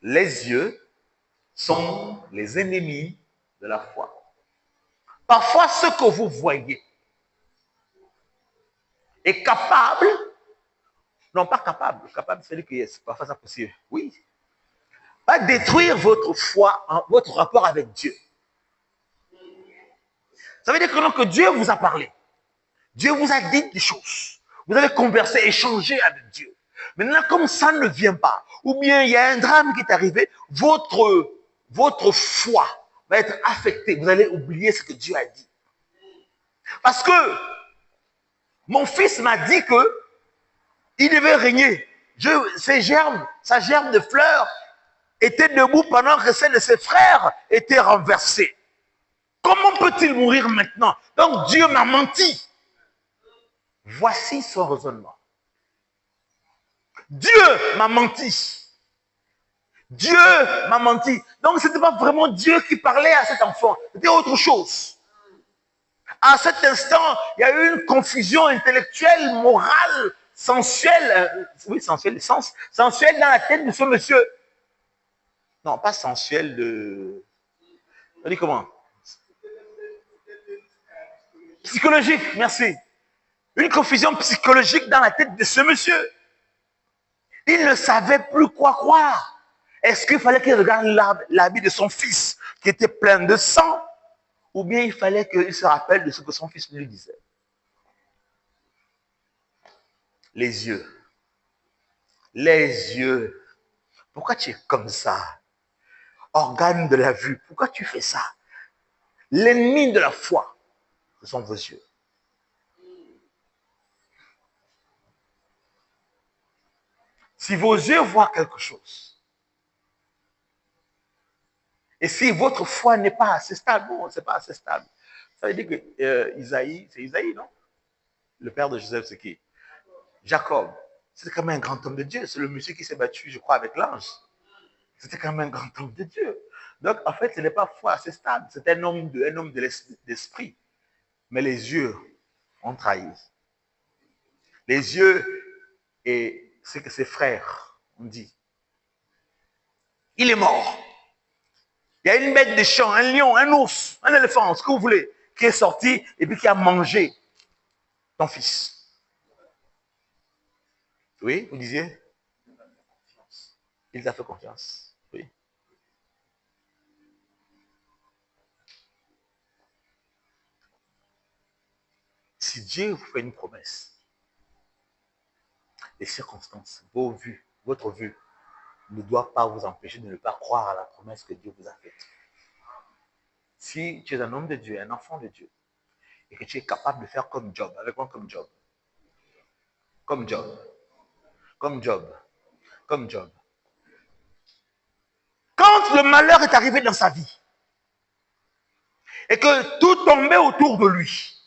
Les yeux sont les ennemis de la foi. Parfois, ce que vous voyez est capable, non pas capable, capable, c'est-à-dire que c'est parfois ça possible, oui, à détruire votre foi, votre rapport avec Dieu. Ça veut dire que Dieu vous a parlé. Dieu vous a dit des choses. Vous avez conversé, échangé avec Dieu. Maintenant, comme ça ne vient pas, ou bien il y a un drame qui est arrivé, votre foi va être affectée. Vous allez oublier ce que Dieu a dit. Parce que mon fils m'a dit que il devait régner. Sa germe de fleurs était debout pendant que celle de ses frères était renversée. Comment peut-il mourir maintenant? Donc Dieu m'a menti. Voici son raisonnement. Dieu m'a menti. Dieu m'a menti. Donc ce n'était pas vraiment Dieu qui parlait à cet enfant. C'était autre chose. À cet instant, il y a eu une confusion intellectuelle, morale, sensuelle. Oui, sensuelle, sensuelle dans la tête de ce monsieur. Non, pas sensuelle de... On dit comment? Psychologique, merci. Une confusion psychologique dans la tête de ce monsieur. Il ne savait plus quoi croire. Est-ce qu'il fallait qu'il regarde l'habit de son fils qui était plein de sang, ou bien il fallait qu'il se rappelle de ce que son fils lui disait? Les yeux. Les yeux. Pourquoi tu es comme ça? Organe de la vue. Pourquoi tu fais ça? L'ennemi de la foi, ce sont vos yeux. Si vos yeux voient quelque chose, et si votre foi n'est pas assez stable, bon, c'est pas assez stable. Ça veut dire que Isaïe, c'est Isaïe, non? Le père de Joseph, c'est qui? Jacob. C'était quand même un grand homme de Dieu. C'est le monsieur qui s'est battu, je crois, avec l'ange. C'était quand même un grand homme de Dieu. Donc, en fait, ce n'est pas foi assez stable. C'est un homme de l'esprit. Mais les yeux ont trahi. Les yeux, et c'est que ses frères ont dit. Il est mort. Il y a une bête de champ, un lion, un ours, un éléphant, ce que vous voulez, qui est sorti et puis qui a mangé ton fils. Oui, vous disiez? Il t'a fait confiance. Oui. Si Dieu vous fait une promesse, les circonstances, votre vue, ne doit pas vous empêcher de ne pas croire à la promesse que Dieu vous a faite. Si tu es un homme de Dieu, un enfant de Dieu, et que tu es capable de faire comme Job, avec moi comme Job, comme Job, comme Job, comme Job. Quand le malheur est arrivé dans sa vie, et que tout tombait autour de lui,